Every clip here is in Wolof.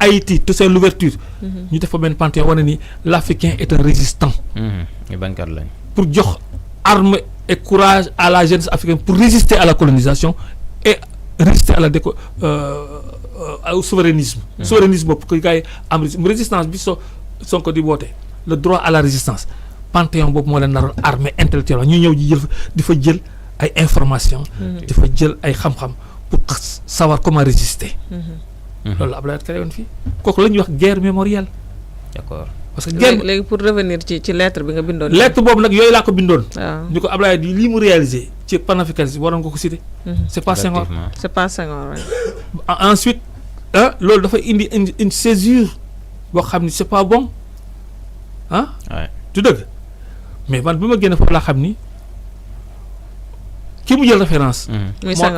Haïti tout c'est l'ouverture ñu def fa benn panthéon wane ni l'Africain est un résistant ñu bañkat lañ pour jox arme et courage à la jeunesse africaine pour résister à la colonisation et résister à la au souverainisme souverainisme pour que gars yi am résistance bi Sonko di woote le droit à la résistance panthéon boobu moo leen naroon armée intellectuelle ñu ñëw ji jël di fa jël ay information di fa jël ay xam-xam pour savoir comment résister loolu Abdoulaye créé woon fii kooku la ñuy wax guerre mémorielle d'accord parce que guerre léegi pour revenir ci lettre bi nga bindoon lettre boobu nag yooyu laa ko bindoon waaw ñu ko Abdoulaye di lii mu réalisé ci panafricanisme waroon nga ko citer c'est pas Senghor c'est pas Senghor ensuite loolu dafa indi une césure boo xam ni c'est pas bon tu dëgg mais man bi ma génne foofu laa xam ni ki mu jël référence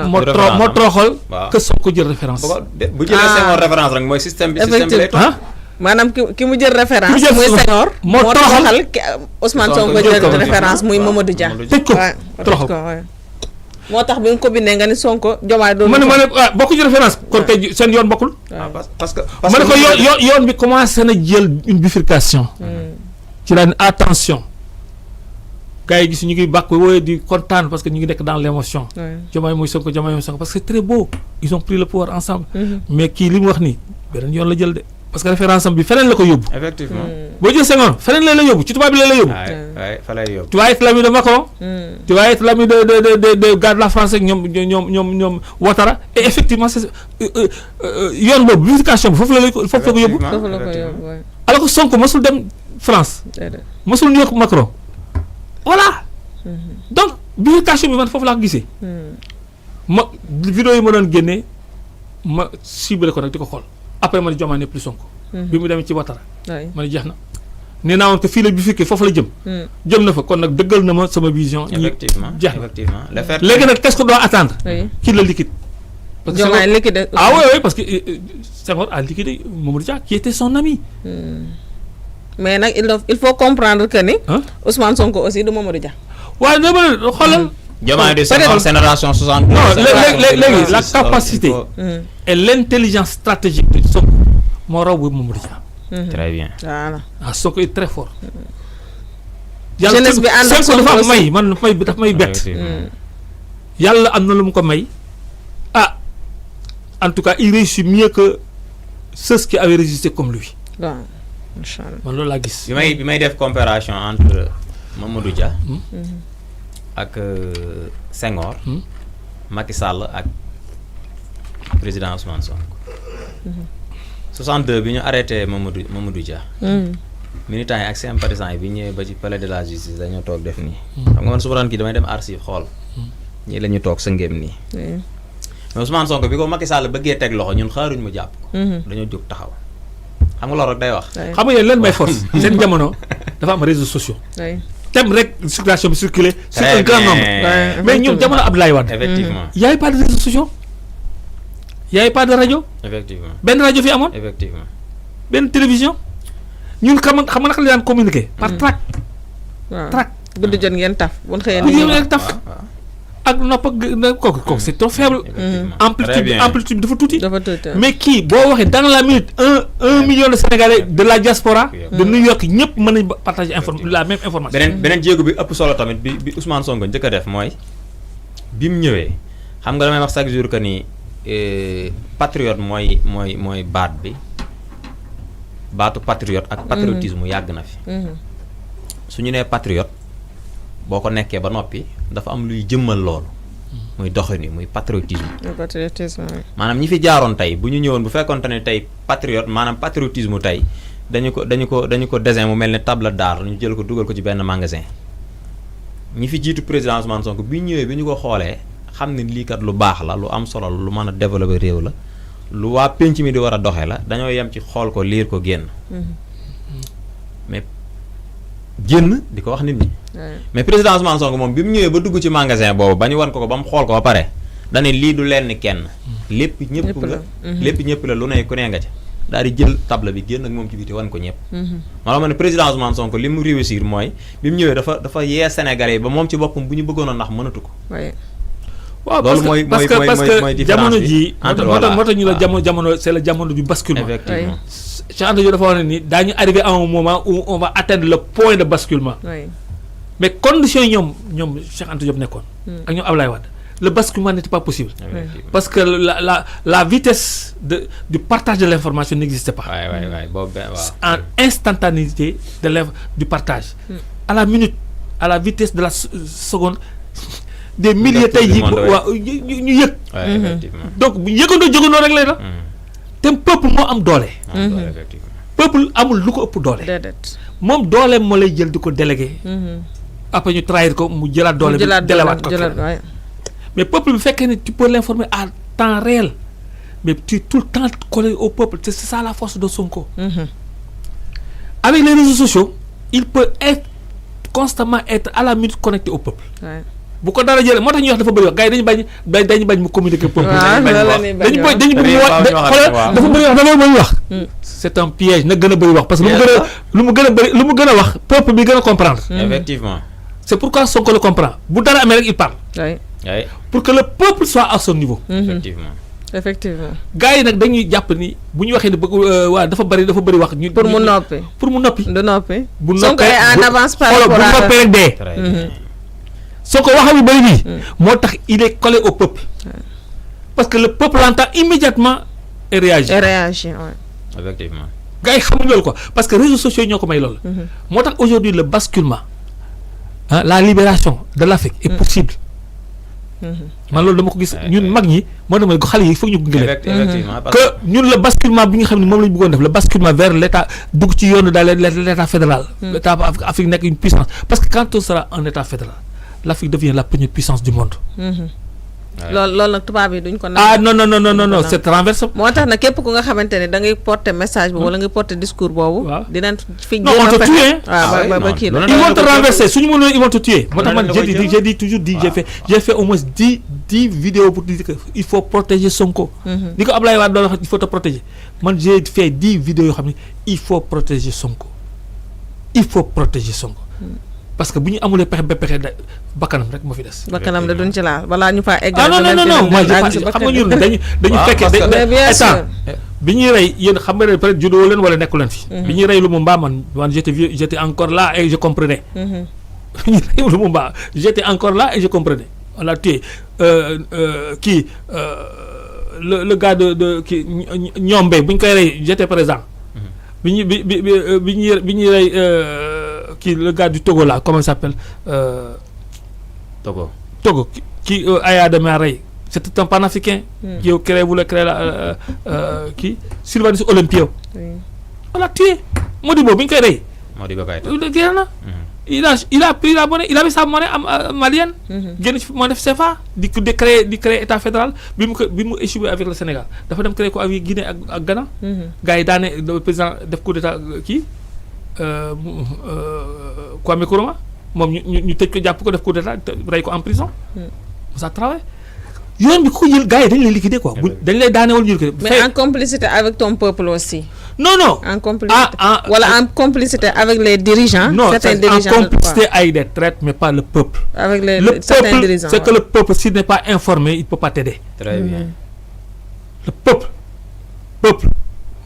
moo toroxal que Sonko jël référence bu jëlee Senghor référence rek mooy système bi lay topp maanaam ki mu jël référence muy Senghor moo toroxal Ousmane Sonko jël référence muy Mamadou Dia tëj ko toroxal ko moo tax bi nga ko bindee nga ni Sonko Diomaye doon ma ne bokku ci référence kon tey seen yoon bokkul parce que ma ne ko yoon bi commencé na jël une bifurcation ci la attention gars yi gis ñu ngi bàkk wooye di kontaan parce que ñu ngi nekk dans l'émotion Diomaye mooy Sonko parce que c'est très beau ils ont pris le pouvoir ensemble mais kii li mu wax nii beneen yoon la jël de parce que référence am bi feneen la ko yóbbu effectivement boo jël Senghor feneen la yóbbu ci tubaab bi la yóbbu fa lay yóbbu tu vas être l'ami de Macron tu vas être l'ami de garde la France ak ñoom Ouattara et effectivement c'est yoon boobu bifurcation bi foofu la ko yóbbu alors que Sonko mosul dem France mosul nuyu Macron voilà donc bifurcation bi man foofu laa ko gisee ma vidéo yi ma doon génnee ma ciblé ko nag di ko xool après ma ne Diomaye ne plus Sonko bi mu demee ci Ouattara ma ne jeex na nee naa woon que fii la bifurqué foofu la jëm na fa kon nag dëggal na ma sama vision effectivement jeex na léegi nag qu'est-ce qu'on doit attendre qui le liquide parce que Diomaye liquide oui parce que Senghor a liquidé Mamadou Dia qui était son ami mais nag il faut comprendre que ni Ousmane Sonko aussi du Mamadou Dia waaye no ma xoolal Diomaye de Senghor génération 60 non léegi la capacité et l'intelligence stratégique de Sonko moo raw bu Mamadou Dia très bien voilà Sonko est très fort jeunesse bi ànd ak Sonko dafa may man daf may bett yàlla am na lu mu ko may en tout cas il réussit mieux que ceux qui avaient résisté comme lui waaw inchallah man loolu laa gis bi may def comparaison entre Mamadou Dia ak Senghor Macky Sall ak président Ousmane Sonko 62 bi ñu arrêté Mamadou Dia militants yi ak sympathisants yi bi ñëwee ba ci palais de la justice dañoo toog def nii xam nga man su ma doon kii damay dem archive xool ñii la ñu toog sa ngéem nii mais Ousmane Sonko bi ko Macky Sall bëggee teg loxo ñun xaaruñ mu jàpp ko dañoo jóg taxaw xam nga loolu rek day wax xam nga yéen leen may force seen jamono dafa am réseaux sociaux tem rek circulation bi circuler sur un grand nombre mais ñun jamono Abdoulaye Wade effectivement y avait pas de réseaux sociaux y avait pas de rajo effectivement benn rajo fi amoon effectivement benn télévision ñun xam nga naka la daan communiquer par tract guddi jot ngeen taf bu ñu xëyee ngeen taf ak nopp ak kooku c'est trop faible amplitude bi dafa tuuti mais kii boo waxee dans la minute un million de Sénégalais de la diaspora de New York ñëpp mën nañ partager la même information beneen jéego bi ëpp solo tamit bi Ousmane Sonko njëkk a def mooy bi mu ñëwee xam nga damay wax chaque jour que ni patriote mooy baat bi baatu patriote ak patriotisme yàgg na fi su ñu nee patriote boo ko nekkee ba noppi dafa am luy jëmmal loolu muy doxini muy patriotisme maanaam ñi fi jaaroon tey bu ñu ñëwoon bu fekkoonte ne tey patriote maanaam patriotisme tey dañu ko desin mu mel ne table d'art ñu jël ko dugal ko ci benn magasin ñi fi jiitu président Ousmane Sonko bi ñëwee bi ñu ko xoolee xam ne lii kat lu baax la lu am solo la lu mën a développer réew la lu waa penc mi di war a doxe la dañoo yem ci xool ko liir ko génn mais génn di ko wax nit ñi mais président Ousmane Sonko moom bi mu ñëwee ba dugg ci magasin boobu ba ñu wan ko ba mu xool ko ba pare dane lii du lenn kenn lépp ñëpp nga lépp ñëpp la lu ne ku ne nga ca daal di jël table bi génn ak moom ci biti wan ko ñëpp moo la ma ne président Ousmane Sonko li mu réussir mooy bi mu ñëwee dafa yee Sénégalais yi ba moom ci boppam bu ñu bëggoon a nax mënatu ko waaw loolu mooy parce que différence jamono ji moo tax ñu la jamono c'est le jamono du basculement. effectivement Cheikh Anta Diop dafa wax ne ni daañu arrivé à un moment où on va atteindre le point de basculement. mais conditions yi ñoom Cheikh Anta Diop nekkoon. ak ñoom Ablaye Wade le basculement n'était pas possible. parce que la vitesse du partage de l'information n'existait pas. En instantanéité du partage. À la minute, à la vitesse de la seconde, des milliers tey jii ñu yëg. donc bu yëgandoo jógandoo rek lay la. te peuple moo am doole. peuple amul lu ko ëpp doole. moom dooleem moo lay jël di ko délégué. après ñu trahir ko mu jëlaat doole bi delewaat ko mais peuple bi fekkee ne tu peux l'informer à temps réel mais tu es tout le temps collé au peuple c'est ça la force de Sonko. Avec les réseaux sociaux il peut constamment être à la minute connecté au peuple. bu ko dara jëlee moo tax ñuy wax dafa bëri wax gars yi dañu bañ mu communiquer peuple. dañu bëgg dafa bëri wax dafa bëri wax. c'est un piège na gën a bëri wax parce que lu mu gën a wax peuple bi gën a comprendre. effectivement. c'est pourquoi Sonko le comprend bu dara amee rek il parle. pour que le peuple soit à son niveau. effectivement. gars yi nag dañuy jàpp ni bu ñu waxee ne waa dafa bëri wax. pour mu noppi. du noppi. bu noppee Sonko est en avance par rapport bu noppee rek dee. Sonko waxam yu bëri bii. moo tax il est collé au peuple. parce que le peuple l'entend immédiatement et réagit. effectivement. gars yi xamuñ loolu quoi parce que réseaux sociaux ñoo ko may loolu. moo tax aujourd'hui le basculement la libération de l'Afrique est possible. man loolu dama ko gis ñun mag ñi moo dama xale yi foog ñu gunge leen. que ñun le basculement bi nga xam ne moom la ñu bëggoon def le basculement vers l'état dugg ci yoonu daal l'état fédéral. l'état Afrique nekk une puissance parce que quand on sera un état fédéral l'Afrique devient la première puissance du monde. loolu nag tubaab yi duñ ko. non c'est renversé. moo tax nag képp ku nga xamante ne da ngay porter message boobu wala ngay porter discours boobu. dinañ fi non on te tue. ba kii la ils vont te renverser suñu mënoon ils vont te tuer. moo tax man j'ai dit toujours j'ai fait au moins 10 vidéos pour dire que il faut protéger Sonko. li ko Ablaye Wade doon wax il faut te protéger man j'ai fait 10 vidéos yoo xam ne il faut protéger Sonko parce que bu ñu amulee pexe bakkanam rek moo fi des. bakkanam da duñ ci laal balaa ñu faa egg. non xam nga ñun dañu fekkee état bi ñuy rey yéen xam nga ne peut-être juddoo leen wala nekku leen fi. bi ñuy rey Lumumba man j'étais encore là et je comprenais. bi ñuy rey Lumumba j'étais encore là et je comprenais on l'a tué kii le gars de kii Ñombe bu ñu koy rey j'étais présent. bi ñuy rey kii le gars du Togo là comment il s'appelle Togo qui Aya Deme rey c'était un panafricain qui voulait créer la kii Sylvanus Olympio on l'a tué Modibo bi ñu koy rey génn na il avait sa monnaie malienne génn ci moo def CFA di créer état fédéral bi mu échoué avec le Sénégal dafa dem créer ko avec Guinée ak Ghana gars yi daane président def coup d'état kii Kwame Nkrumah moom ñu tëj ko jàpp ko def coup d'état rey ko en prison ça travaille yoon bi ku jël gars yi dañ lay liquider quoi dañ lay daane wala ñu liquider mais en complicité avec ton peuple aussi non en complicité wala en complicité avec les dirigeants certains dirigeants en complicité avec des traites mais pas le peuple avec certains dirigeants c'est que le peuple s'il n'est pas informé il peut pas t'aider très bien le peuple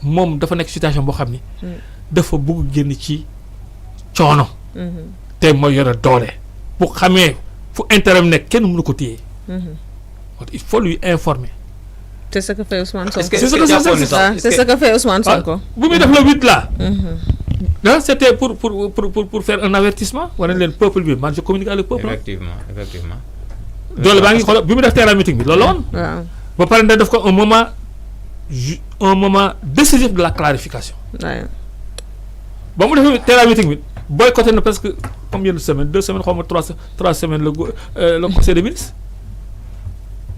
moom dafa nekk situation boo xam ni dafa bëgg génn ci coono te mooy yore doole bu xamee fu intérêt nekk kenn mënu ko téye il faut lui informer. c'est ce que fait Ousmane Sonko. c'est ce que fait Ousmane Sonko. bu muy def le 8 là. c'était pour faire un avertissement wala leen peuple bi man je communique avec le peuple. effectivement. doole baa ngi xool bi mu def terrain meeting bi loolu la woon. waaw ba pare def ko un moment décisif de la clarification. waaw. ba mu defee terrain meeting bi boycotté na presque combien de semaines 2 semaines xaw ma 3 semaines le conseil des ministres.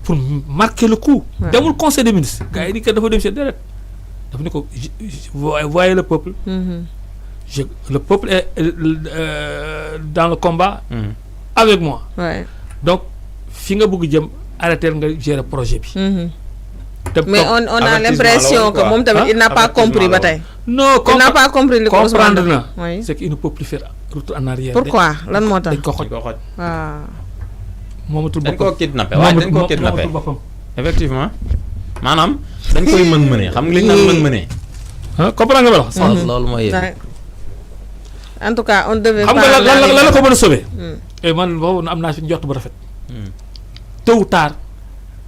pour marquer le coup. demul conseil des ministres. gars yi ni que dafa dem seen déret dafa ni ko voyez le peuple. Le peuple est dans le combat. Avec moi. Donc fi nga bëgg jëm arrêter nga gérer projet bi. Mais on a l'impression que moom tamit il n'a pas compris ba tey. Non, il n'a pas compris li ko comprendre na. C'est qu'il ne peut plus faire retour en arrière. Pourquoi lan moo tax dañ ko xoj. moomatul dañ boppam koo kidnappé waaye dañ koo kidnappé moomatul boppam. effectivement maanaam dañ koy mën-mënee xam nga li ñu naan mën-mënee. comprendre nga ma wax. loolu mooy yéen. en tout cas on devait. xam nga lan la ko mën a sauver. et man boobu am naa fi njort bu rafet. tôt ou tard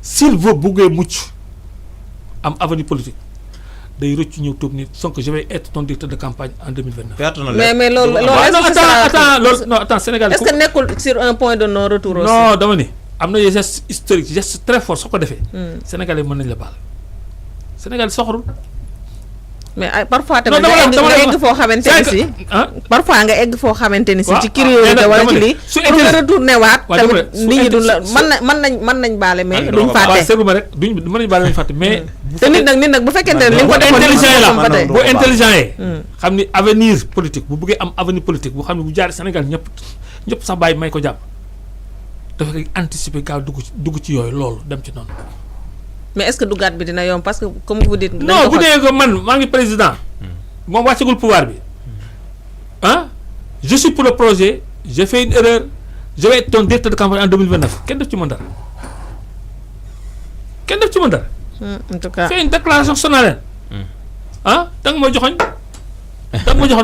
s'il veut buggee mucc am avenir politique day rëcc ñëw toog ni Sonko je vais être ton directeur de campagne en 2029. mais loolu attends Sénégal. est-ce que nekkul sur un point de non retour aussi. non dama ni am na gestes historiques gestes très forts soo ko defee. Sénégalais mën nañ la baal Sénégal soxorul. mais parfois tamit nga egg foo xamante ni si. parfois nga egg foo xamante ni si. ci curiosité wala ci lii. pour nga retourné waat. tamit nit ñi duñ la mën nañ baale mais duñ fàtte. waaw seetlu ma rek duñ mën nañ baale duñ fàtte mais. te nit nag bu fekkente ne li nga ko defoon bu intelligent yi xam ni avenir politique bu bëggee am avenir politique bu xam ne bu jaar Sénégal ñëpp sax bàyyi may ko jàpp dafa koy anticiper gaaw dugg ci yooyu loolu dem ci noonu. mais est-ce que duggaat bi dina yomb parce que comme vous dites. non bu dee ko man maa ngi président moom wàccagul pouvoir bi je suis pour le projet j'ai fait une erreur je vais être ton directeur de campagne en 2029 kenn def ci mën dara en tout cas c'est une déclaration solennelle da nga ma joxoñ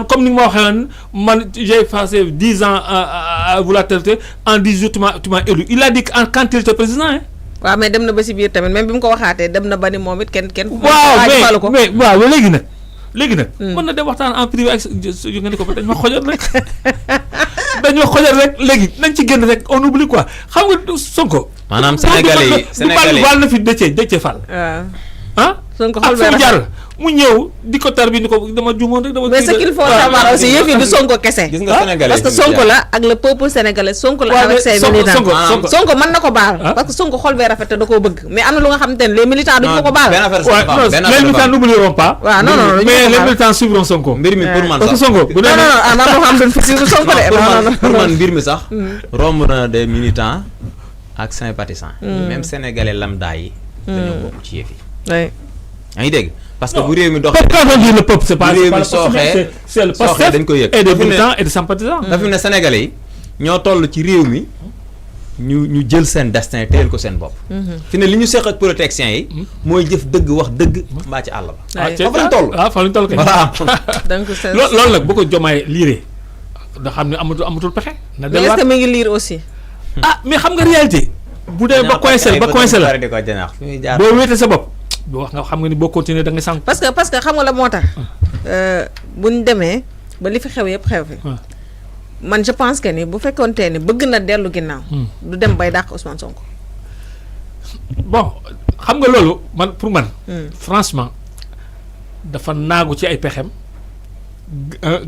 comme ni nga ma waxee woon man j'ai passé 10 ans à vous la traiter en 10 jours tu m'as élu il a dit quand il était président waaw mais dem na ba si biir tamit même bi mu ko waxaatee dem na ba ni moom it kenn. waaw mais léegi nag. mën na dem waxtaan en privé ak yu nga ne ko dañ ma xojal rek léegi nañ ci génn rek on oublie quoi xam nga Sonko. maanaam Sénégalais yi baal na fi Déthié Fall. waaw Sonko xool fu mu jaar mu ñëw di ko tar bi ni ko dama juumoon rek dama. mais ce qu'il faut savoir aussi yëf yi du Sonko kese. gis nga Sénégalais parce que Sonko la ak le peuple sénégalais Sonko la avec ses militants. Sonko mën na ko baal. parce que Sonko xol bee rafet te da koo bëgg mais am na lu nga xamante ne les militants duñu ko baal. les militants n'oublieront pas. waaw non mais les militants suivront Sonko. mbir mi pour man parce que sax Sonko. non am na loo xam duñ fi suivre Sonko de. pour man mbir mi sax. romb na des militants ak sympathisants. même sénégalais lambda yi. dañoo bokk ci yëf yi. yaa ngi dégg. parce que bu réew mi doxee quand on dit le peuple c'est pas bu réew mi sooxee le Pastef dañ koy yëg et des militants et des sympathisants. dafa ne sénégalais yi ñoo toll ci réew mi ñu jël seen destin téyel ko seen bopp. fi ne li ñu seq ak politiciens yi. mooy jëf dëgg wax dëgg mbaa ci àll ba. foofu lañ toll fa lañ toll kay. voilà. donc loolu nag bu ko Diomaye liiree da xam ne amatul pexe. na mais est-ce que mi ngi lire aussi. mais xam nga réalité. bu dee ba coincé la boo wéete sa bopp. boo wax nga xam nga ni boo continuer da ngay sànq. parce que xam nga la moo tax. buñ demee ba li fi xew yëpp xew fi. man je pense que ni bu fekkontee ni bëgg na dellu ginnaaw. du dem bay dàq Ousmane Sonko. bon xam nga loolu man pour man. franchement dafa naagu ci ay pexem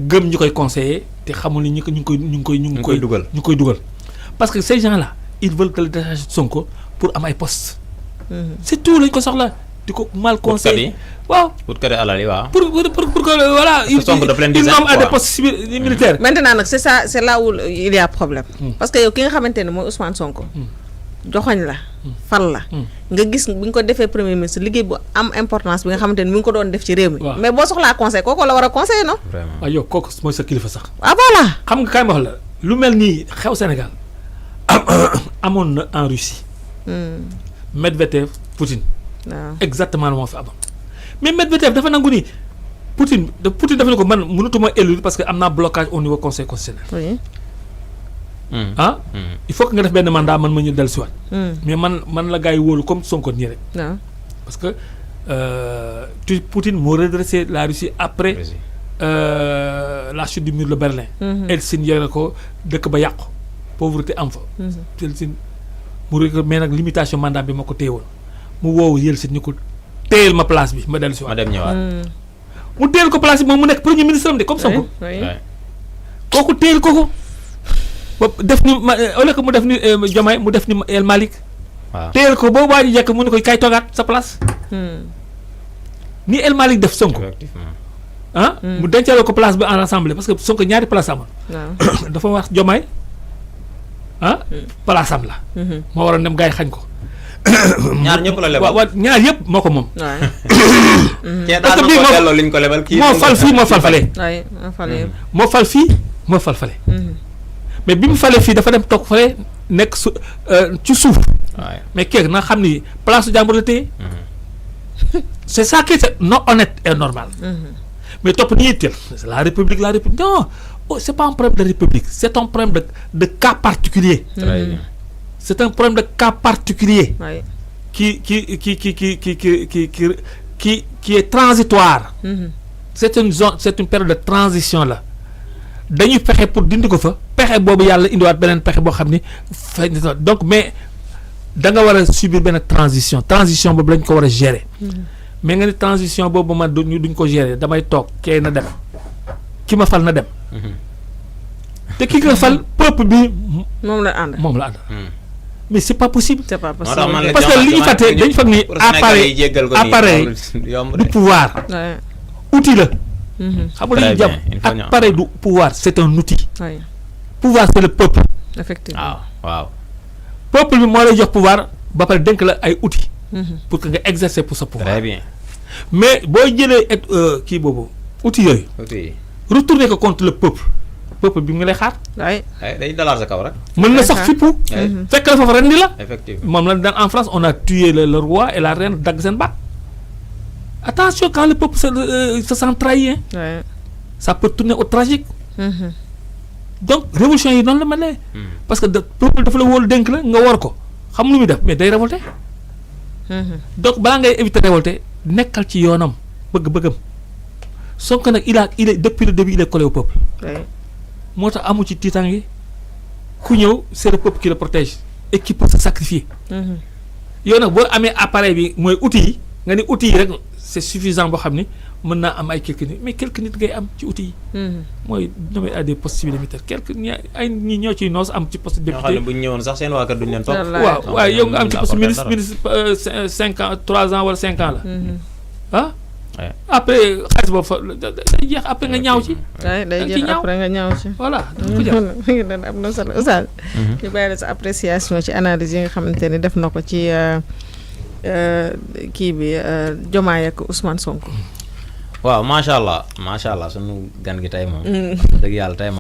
gëm ñu koy conseiller te xamul ni ñu ngi koy dugal. parce que ces gens là ils veulent que le décharge Sonko pour am ay postes. c'est tout lañ ko soxla. di ko mal conseillé waaw pour que alal yi waaw. pour que voilà. il nomme à des postes civils militaires. maintenant nag c'est là où il y a problème. parce que yow ki nga xamante ne mooy Ousmane Sonko. joxoñ la. fal la. nga gis bi nga ko defee premier ministre liggéey bu am importance bi nga xamante ne mi ngi ko doon def ci réew mi. mais boo soxlaa conseil kooku la war a conseiller non. vraiment waaw yow kooku mooy sa kilifa sax. ah voilà. xam nga kaay ma wax la lu mel nii xew Sénégal amoon na en Russie. Medvedev Poutine. exactement moo fi amoon mais Medvedev dafa nangu ni Poutine dafa ne ko man mënatuma élire parce que am naa blocage au niveau conseil constitutionnel. il faut que nga def benn mandat man ma ñu dellu si waat. mais man la gars yi wóolu comme Sonko nii rek. parce que Poutine moo redressé la Russie après la chute du mur de Berlin. Helsinki yore ko dëkk ba yàqu pauvreté am fa. Helsinki mu rek mais nag limitation mandat bi ma ko téye woon. mu woowu Yeltsin ñu ko téyel ma place bi ma dellu si waat. ma dem ñëwaat. mu téyel ko place bi moom mu nekk premier ministre am de comme Sonko. kooku téyel ko. ba def ni ma au lieu que mu def ni Diomaye mu def ni El Malick. waaw téyel ko boobu waa ji jekk mu ne ko kay toogaat sa place. ni El Malick def Sonko. mu dencal ko place bi en assemblée parce que Sonko ñaari place amoon. dafa wax Diomaye place am la. moo waroon dem gars yi xañ ko. ñaar ñëpp la lebal waaw ñaar yëpp moo ko moom. parce que bii moo liñ ko lebal kii moo fal fii moo fal fale. moo fal fii moo fal fale. mais bi mu falee fii dafa dem toog fale nekk su ci suuf. mais keek na xam ni place su jàmbur la téye. c'est ça qui est non honnête et normal. mais topp ni ñuy teel la république non c'est pas un problème de république c'est un problème de cas particulier. Très bien. C'est un problème de cas particulier. Oui. Qui est transitoire. C'est une zone, c'est une période de transition là. Dañuy fexe pour dindi ko fa pexe boobu yàlla indiwaat beneen pexe boo xam ni donc mais da nga war a subir benn transition boobu lañ ko war a gérer. mais nga ni transition boobu man duñ ko gérer damay toog kay na dem ki ma fal na dem. te ki nga fal peuple bi. moom la ànd. mais c'est pas possible. C'est pas possible. parce que li ñu fàtte dañu foog ni appareil du pouvoir. outil la. xam nga li ñu jàpp appareil du pouvoir c'est un outil. Oui. pouvoir c'est le peuple. Effectivement. waaw. peuple bi moo lay jox pouvoir ba pare dénk la ay outils. pour que nga exercer pour sa pouvoir. Très bien. mais booy jëlee kii boobu outils yooyu. retourner ko contre le peuple. peuple bi nga lay xaar. oui. day dalaat sa kaw rek. mën na sax fippu. fekk la foofu ren di la. effectivement moom la dans en France on a tué le roi et la reine dagg seen baat. attention quand le peuple se sent trahi. Oui. ça peut tourner au tragique. donc révolution yi noonu la mel ne. parce que peuple dafa la wóolu dénk la nga war ko xam lu muy def mais day révolter. donc balaa ngay éviter révolter nekkal ci yoonam bëgg-bëggam Sonko nag il est depuis le début il est collé au peuple. Oui. moo tax amu ci tiitange ku ñëw c'est le peuple qui le protège et qui peut se sacrifier. yow nag boo amee appareil bi mooy outils yi nga ni outils yi rek c'est suffisant boo xam ni mën naa am ay quelques nit mais quelques nit ngay am ci outils yi. mooy nommé à des postes militaires quelques ay ñi ñoo ciy noos am ci poste député. ñoo xam ne bu ñu ñëwoon sax seen waa kër duñ leen topp. waaw yow nga am ci poste ministre 5 ans 3 ans wala 5 ans la. ah. après xaalis boobu fa day jeex après nga ñaaw ci. day jeex après nga ñaaw ci. voilà. am na solo Oustaz. ñu bàyyi la sa appréciation ci analyse yi nga xamante ne def na ko ci kii bi Diomaye ak Ousmane Sonko. waaw macha allah sunu gan gi tey moom. dëgg yàlla tey moom.